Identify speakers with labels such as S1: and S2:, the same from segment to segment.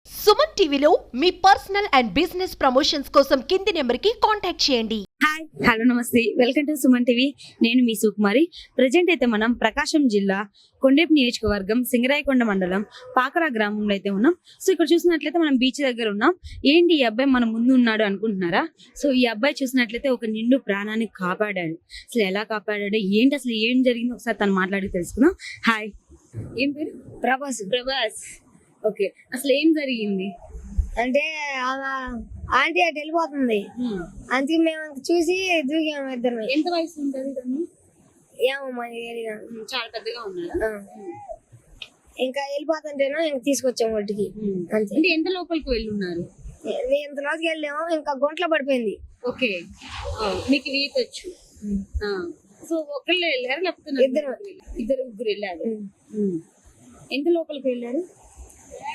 S1: సుమన్ టీవీలో మీ personal and business promotions కోసం కింది నెంబర్కి కాంటాక్ట్ చేయండి.
S2: హాయ్ హలో నమస్తే, వెల్కమ్ టు సుమన్ టీవీ. నేను మీ సుకుమారి. ప్రజెంట్ అయితే మనం ప్రకాశం జిల్లా కొండేపు నియోజకవర్గం సింగరాయకొండ మండలం పాకరా గ్రామంలో అయితే ఉన్నాం. సో ఇక్కడ చూసినట్లయితే మనం బీచ్ దగ్గర ఉన్నాం. ఏంటి ఈ అబ్బాయి మన ముందు ఉన్నాడు అనుకుంటున్నారా? సో ఈ అబ్బాయి చూసినట్లయితే ఒక నిండు ప్రాణాన్ని కాపాడాడు. అసలు ఎలా కాపాడాడు, ఏంటి, అసలు ఏం జరిగిందో ఒకసారి తను మాట్లాడి తెలుసుకుందాం. హాయ్, ఏం పేరు?
S3: ప్రభాస్.
S2: ప్రభాస్. ఓకే, అసలు ఏం జరిగింది?
S3: అంటే ఆంటీ అటు వెళ్ళిపోతుంది, అందుకే మేము చూసి దూకాము ఇద్దరు.
S2: ఎంత వయసు ఉంటుంది తను?
S3: ఏమో మనకి తెలియదు.
S2: చాలా పెద్దగా ఉన్నాడా?
S3: ఇంకా వెళ్ళిపోతుంటేనో ఇంక తీసుకొచ్చాము ఒడ్డుకి అంతే.
S2: అంటే ఎంత లోపలికి వెళ్ళి ఉన్నారు?
S3: ఇంత లోతుకి వెళ్ళాము, ఇంకా గుంట్లో పడిపోయింది.
S2: ఓకే, మీకు ఈత వచ్చు. సో ఒకళ్ళు వెళ్ళారు లేకపోతే ఇద్దరు ముగ్గురు వెళ్ళారు. ఎంత లోపలికి వెళ్ళారు?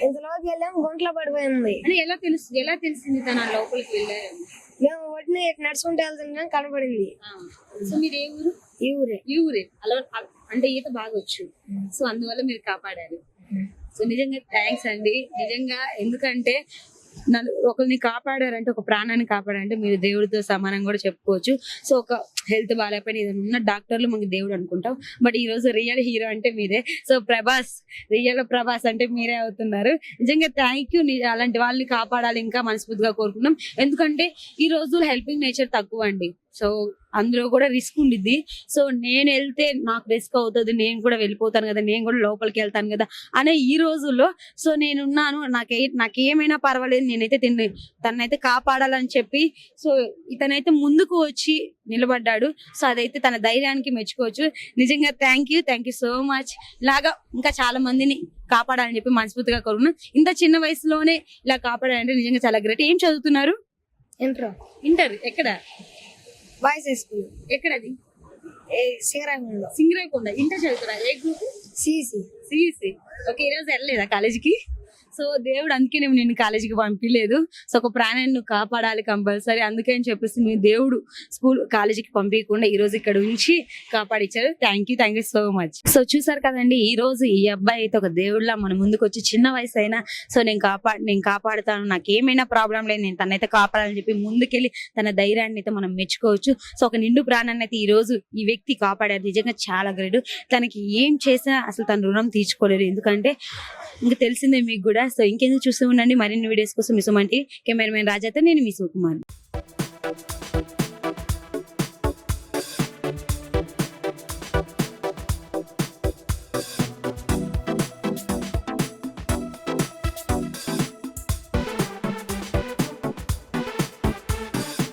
S3: ఇంత లోతుకి వెళ్ళాము, గుంట్లో పడిపోయింది.
S2: అంటే ఎలా తెలిసింది తన లోపలికి వెళ్ళారు?
S3: మేము ఒడ్డుని నడుచుకుంటూ వెళ్తుంటే కనపడింది.
S2: సో మీరు ఏ ఊరు? ఈ ఊరే. అలా అంటే ఈత బాగా వచ్చు, సో అందువల్ల మీరు కాపాడారు. సో నిజంగా థ్యాంక్స్ అండి. నిజంగా ఎందుకంటే ఒకరిని కాపాడారంటే, ఒక ప్రాణాన్ని కాపాడారంటే మీరు దేవుడితో సమానం కూడా చెప్పుకోవచ్చు. సో ఒక హెల్త్ బాగాలేకపోయినా ఏదైనా ఉన్న డాక్టర్లు మనకి దేవుడు అనుకుంటాం, బట్ ఈ రోజు రియల్ హీరో అంటే మీరే. సో రియల్ ప్రభాస్ అంటే మీరే అవుతున్నారు. నిజంగా థ్యాంక్ యూ. అలాంటి వాళ్ళని కాపాడాలి ఇంకా మనస్ఫూర్తిగా కోరుకున్నాం. ఎందుకంటే ఈ రోజు హెల్పింగ్ నేచర్ తక్కువ అండి. సో అందులో కూడా రిస్క్ ఉండిద్ది. సో నేను వెళ్తే నాకు రిస్క్ అవుతుంది, నేను కూడా వెళ్ళిపోతాను కదా, నేను కూడా లోపలికి వెళ్తాను కదా అనే ఈ రోజుల్లో సో నేనున్నాను, నాకేమైనా పర్వాలేదు, నేనైతే తనైతే కాపాడాలని చెప్పి సో ఇతనైతే ముందుకు వచ్చి నిలబడ్డాడు. సో అదైతే తన ధైర్యానికి మెచ్చుకోవచ్చు. నిజంగా థ్యాంక్ యూ సో మచ్. ఇలాగా ఇంకా చాలా మందిని కాపాడాలని చెప్పి మనస్ఫూర్తిగా కోరుకున్నాను. ఇంత చిన్న వయసులోనే ఇలా కాపాడాలంటే నిజంగా చాలా గ్రేట్. ఏం చదువుతున్నారు? ఇంటర్. ఎక్కడ?
S3: Boys school.
S2: ఎక్కడది?
S3: సింగరాయకొండ.
S2: ఇంటర్ చదువుతున్నా. ఏ గ్రూప్?
S3: సిఇసి.
S2: ఓకే, ఈరోజు వెళ్ళలేదా కాలేజీకి? సో దేవుడు అందుకే నేను నిన్ను కాలేజీకి పంపించలేదు. సో ఒక ప్రాణాన్ని నువ్వు కాపాడాలి కంపల్సరీ, అందుకని చెప్పేసి నేను దేవుడు కాలేజీకి పంపించకుండా ఈ రోజు ఇక్కడ ఉంచి కాపాడిచ్చారు. Thank you so much. So చూసారు కదండి, ఈ రోజు ఈ అబ్బాయి అయితే ఒక దేవుడిలా మన ముందుకు వచ్చి చిన్న వయసు అయినా సో నేను కాపాడుతాను, నాకు ఏమైనా ప్రాబ్లం లేదు, నేను తనైతే కాపాడాలని చెప్పి ముందుకెళ్ళి తన ధైర్యాన్ని అయితే మనం మెచ్చుకోవచ్చు. సో ఒక నిండు ప్రాణాన్ని అయితే ఈ రోజు ఈ వ్యక్తి కాపాడారు. నిజంగా చాలా గ్రేట్. తనకి ఏం చేసినా అసలు తన రుణం తీర్చుకోలేరు, ఎందుకంటే ఇంకా తెలిసిందే మీకు కూడా. సో ఇంకెందుకు చూస్తూ ఉండండి మరిన్ని వీడియోస్ కోసం. మీ సుమన్ టీవీ కెమెరామెన్ రాజాతో నేను మీ సుకుమార్.